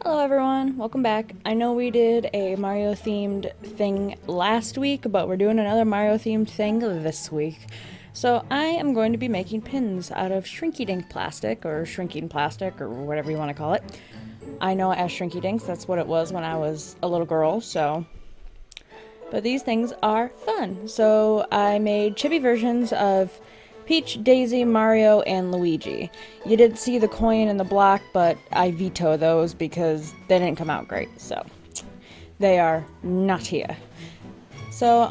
Hello everyone, welcome back. I know we did a Mario themed thing last week, but we're doing another Mario themed thing this week. So I am going to be making pins out of shrinky dink plastic, or shrinking plastic, or whatever you want to call it. I know it as shrinky dinks, that's what it was when I was a little girl, so. But these things are fun. So I made chibi versions of Peach, Daisy, Mario, and Luigi. You did see the coin and the block, but I veto those because they didn't come out great, so they are not here. So,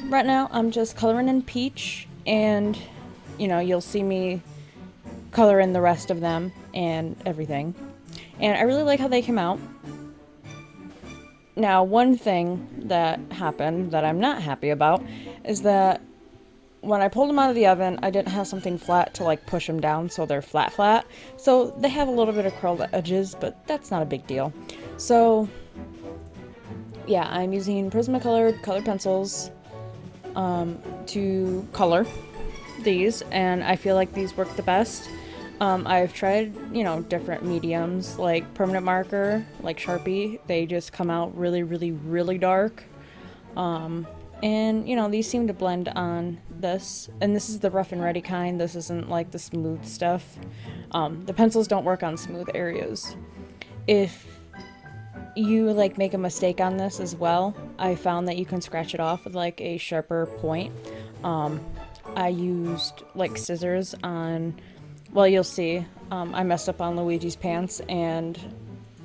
right now I'm just coloring in Peach, and, you'll see me color in the rest of them and everything. And I really like how they came out. Now, one thing that happened that I'm not happy about is that when I pulled them out of the oven, I didn't have something flat to push them down so they're flat. So they have a little bit of curled edges, but that's not a big deal. So yeah, I'm using Prismacolor colored pencils to color these, and I feel like these work the best. I've tried, different mediums like permanent marker, like Sharpie. They just come out really, really, really dark. And, these seem to blend on this. And this is the rough and ready kind. This isn't like the smooth stuff. The pencils don't work on smooth areas. If you, make a mistake on this as well, I found that you can scratch it off with, a sharper point. I used, scissors on... Well, you'll see. I messed up on Luigi's pants, and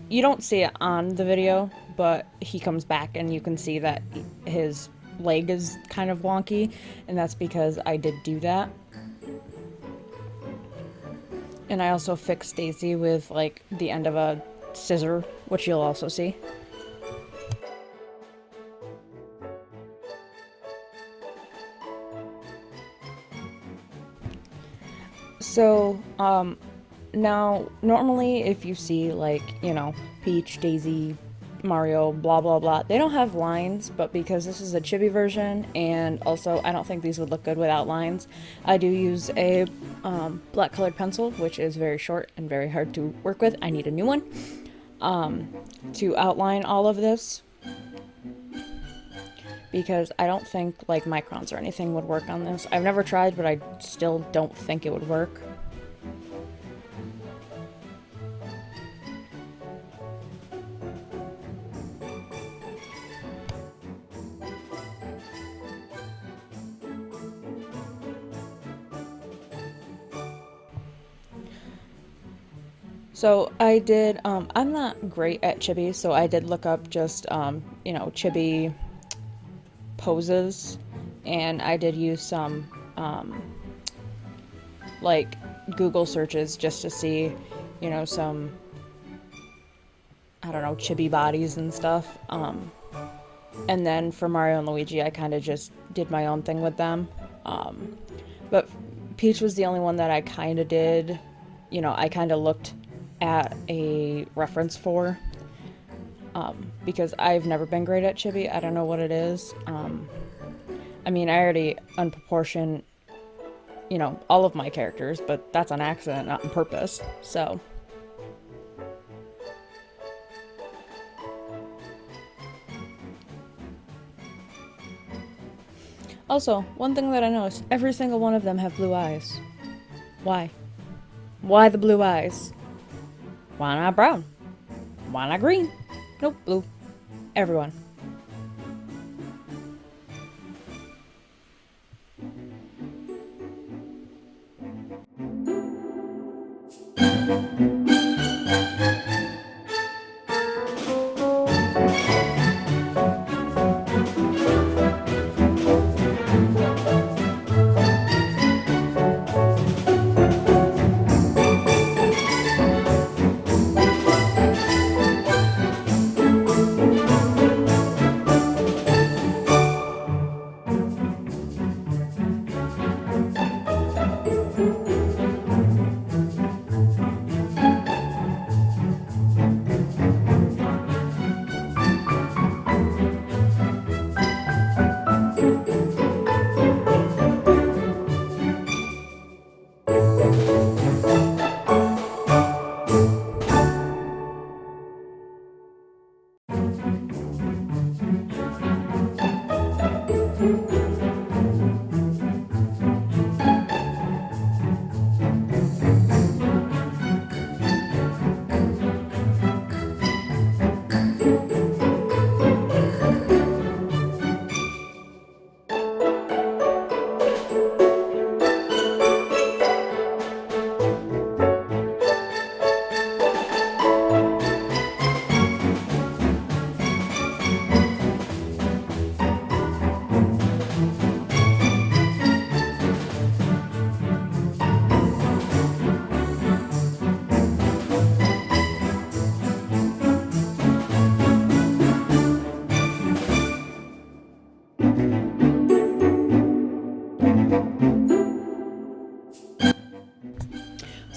you don't see it on the video, but he comes back and you can see that his leg is kind of wonky, and that's because I did do that. And I also fixed Daisy with the end of a scissor, which you'll also see. So, now, normally if you see Peach, Daisy, Mario, blah blah blah, they don't have lines, but because this is a chibi version, and also I don't think these would look good without lines, I do use a black colored pencil, which is very short and very hard to work with. I need a new one to outline all of this, because I don't think microns or anything would work on this. I've never tried, but I still don't think it would work. So I did, I'm not great at chibi, so I did look up just, chibi poses, and I did use some, Google searches just to see, some, I don't know, chibi bodies and stuff. And then for Mario and Luigi, I kind of just did my own thing with them. But Peach was the only one that I kind of did, I kind of looked at a reference for, because I've never been great at chibi. I don't know what it is. I mean, I already unproportion, all of my characters, but that's on accident, not on purpose, so. Also, one thing that I noticed, every single one of them have blue eyes. Why? Why the blue eyes? Why not brown? Why not green? Nope, blue. Everyone.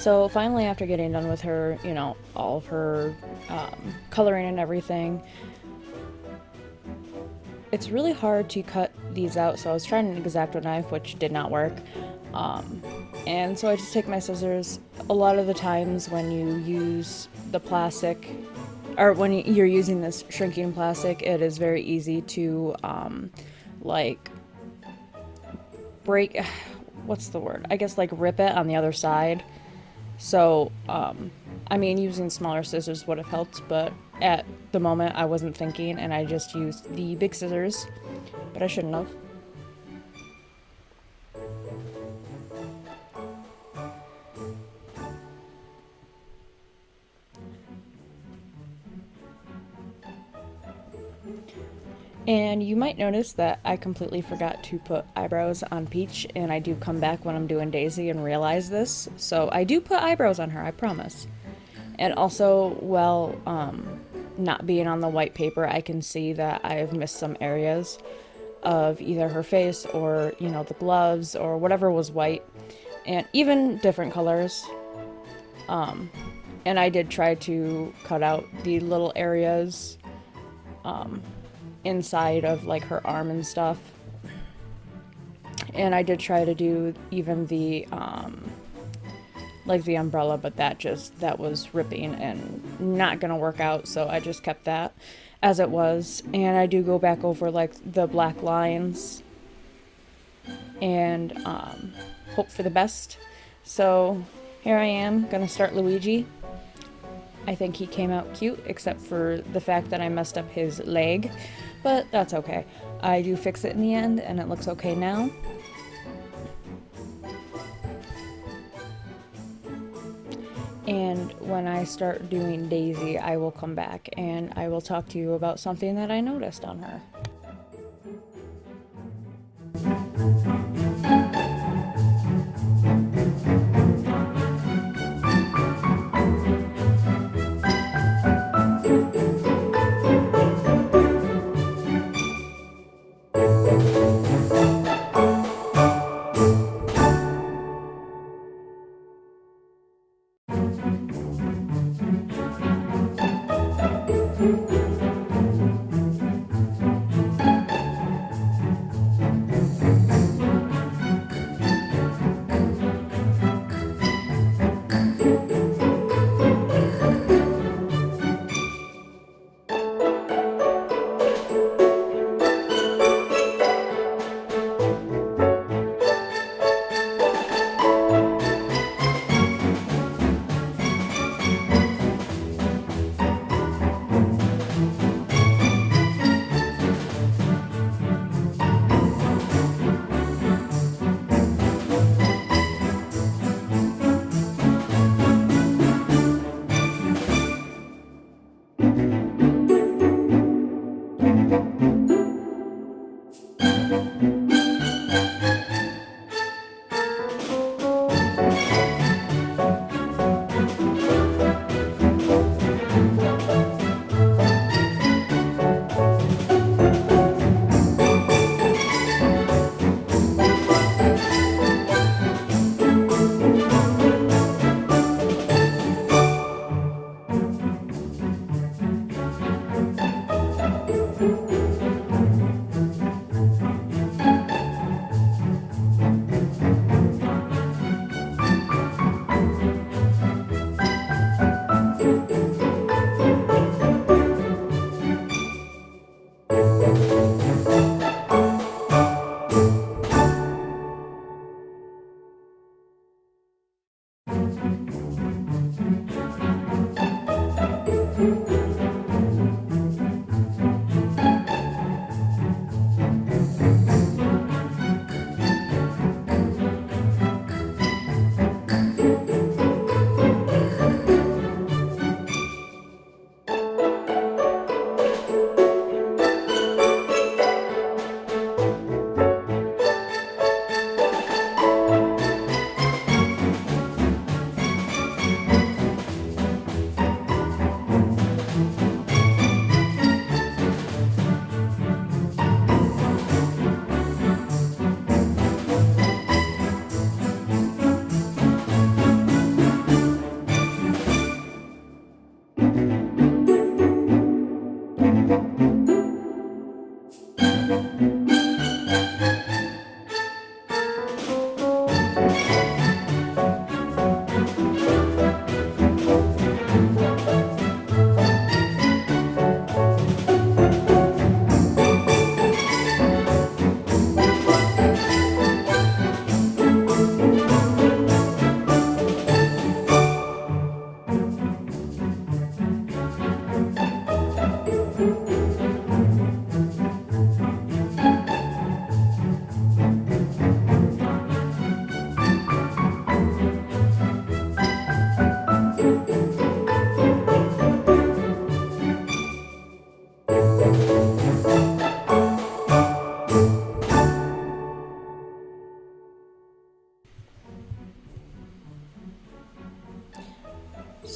So finally, after getting done with her, all of her coloring and everything, it's really hard to cut these out. So I was trying an X-Acto knife, which did not work. And so I just take my scissors. A lot of the times when you use the plastic, or when you're using this shrinking plastic, it is very easy to like break, what's the word? I guess like rip it on the other side. So, I mean, using smaller scissors would have helped, but at the moment I wasn't thinking and I just used the big scissors, but I shouldn't have. And you might notice that I completely forgot to put eyebrows on Peach, and I do come back when I'm doing Daisy and realize this. So I do put eyebrows on her, I promise. And also, well, not being on the white paper, I can see that I have missed some areas of either her face or, the gloves or whatever was white. And even different colors. And I did try to cut out the little areas inside of like her arm and stuff, and I did try to do even the like the umbrella, but that was ripping and not gonna work out, so I just kept that as it was. And I do go back over like the black lines and hope for the best. So here I am gonna start Luigi. I think he came out cute, except for the fact that I messed up his leg, but that's okay. I do fix it in the end, and it looks okay now. And when I start doing Daisy, I will come back and I will talk to you about something that I noticed on her.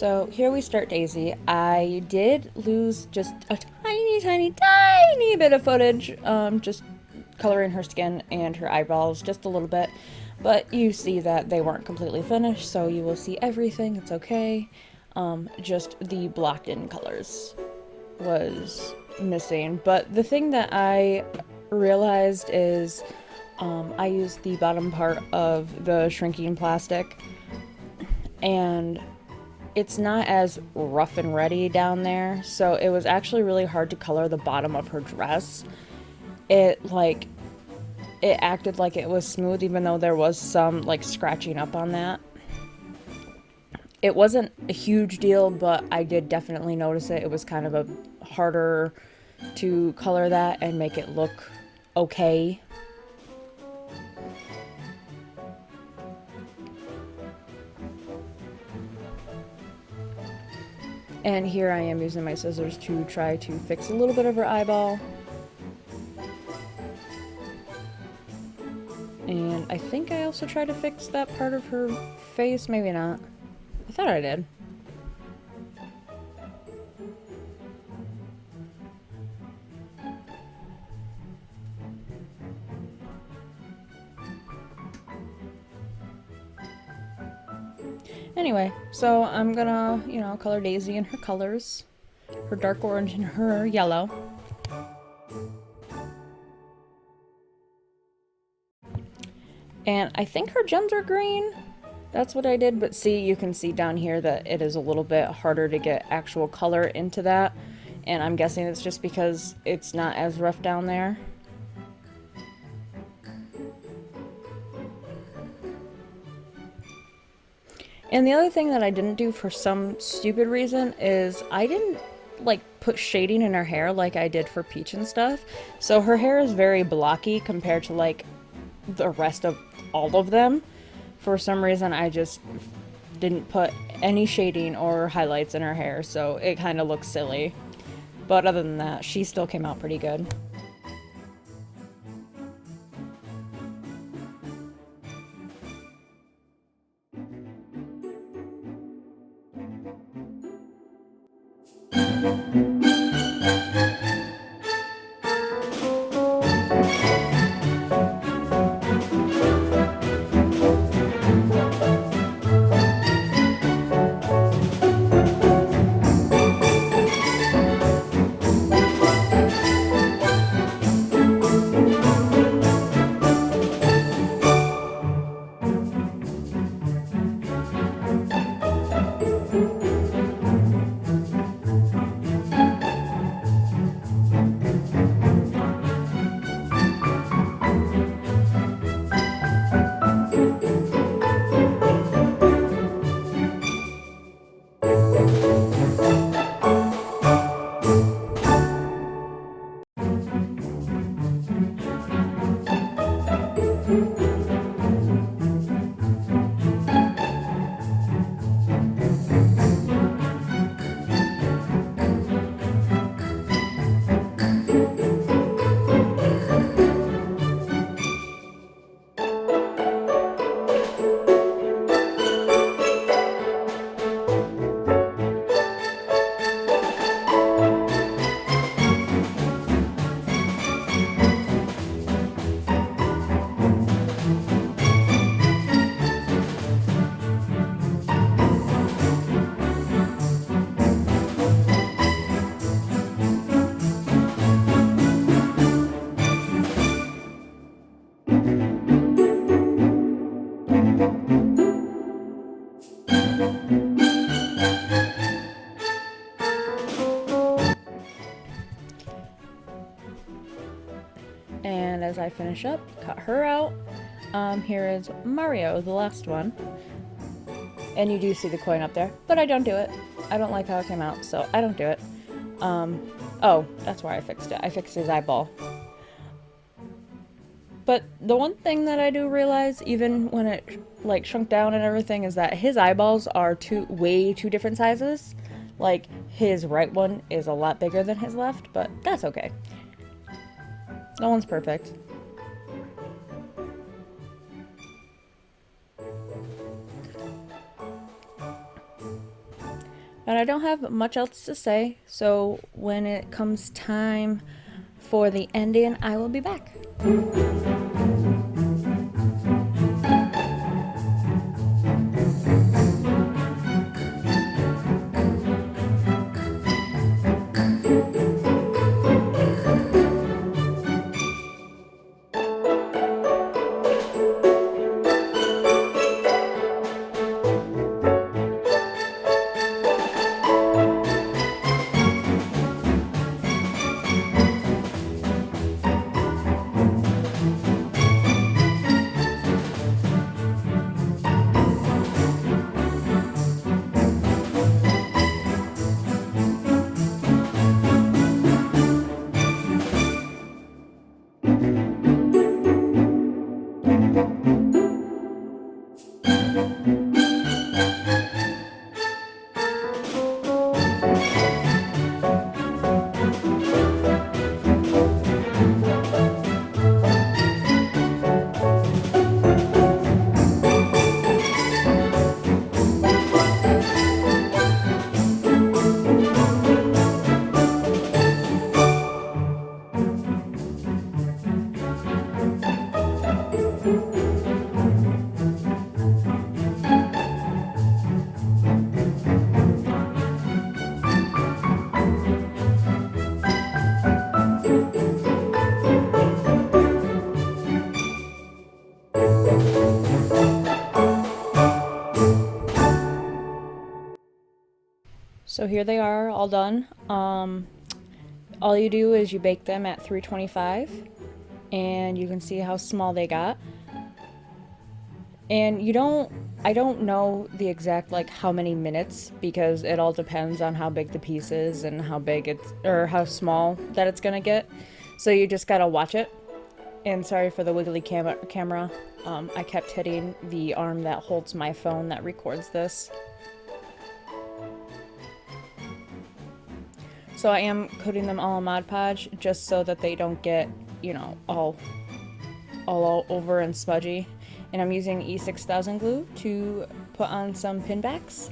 So here we start Daisy. I did lose just a tiny, tiny, tiny bit of footage, just coloring her skin and her eyeballs just a little bit. But you see that they weren't completely finished, so you will see everything. It's okay. Just the blocked in colors was missing. But the thing that I realized is I used the bottom part of the shrinking plastic, and it's not as rough and ready down there, so it was actually really hard to color the bottom of her dress. It acted like it was smooth, even though there was some like scratching up on that. It wasn't a huge deal, but I did definitely notice it. It was kind of a harder to color that and make it look okay. And here I am using my scissors to try to fix a little bit of her eyeball. And I think I also tried to fix that part of her face. Maybe not. I thought I did. Anyway, so I'm gonna, color Daisy in her colors. Her dark orange and her yellow. And I think her gems are green. That's what I did, but see, you can see down here that it is a little bit harder to get actual color into that. And I'm guessing it's just because it's not as rough down there. And the other thing that I didn't do for some stupid reason is I didn't put shading in her hair like I did for Peach and stuff. So her hair is very blocky compared to the rest of all of them. For some reason I just didn't put any shading or highlights in her hair, so it kind of looks silly. But other than that, she still came out pretty good. And as I finish up, cut her out. Here is Mario, the last one. And you do see the coin up there, but I don't do it. I don't like how it came out, so I don't do it. Oh, that's why I fixed it. I fixed his eyeball. But the one thing that I do realize, even when it shrunk down and everything, is that his eyeballs are way two different sizes. His right one is a lot bigger than his left, but that's okay. No one's perfect. But I don't have much else to say, so when it comes time for the ending, I will be back. So here they are, all done. All you do is you bake them at 325, and you can see how small they got. And I don't know the exact like how many minutes, because it all depends on how big the piece is and how big it's, or how small that it's gonna get. So you just gotta watch it. And sorry for the wiggly camera. I kept hitting the arm that holds my phone that records this. So I am coating them all in Mod Podge just so that they don't get, you know, all over and smudgy. And I'm using E6000 glue to put on some pin backs,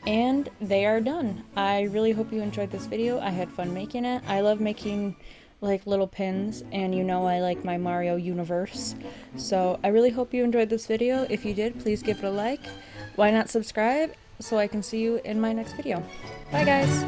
and they are done. I really hope you enjoyed this video. I had fun making it. I love making like little pins, and you know I like my Mario universe. So I really hope you enjoyed this video. If you did, please give it a like. Why not subscribe so I can see you in my next video. Bye guys!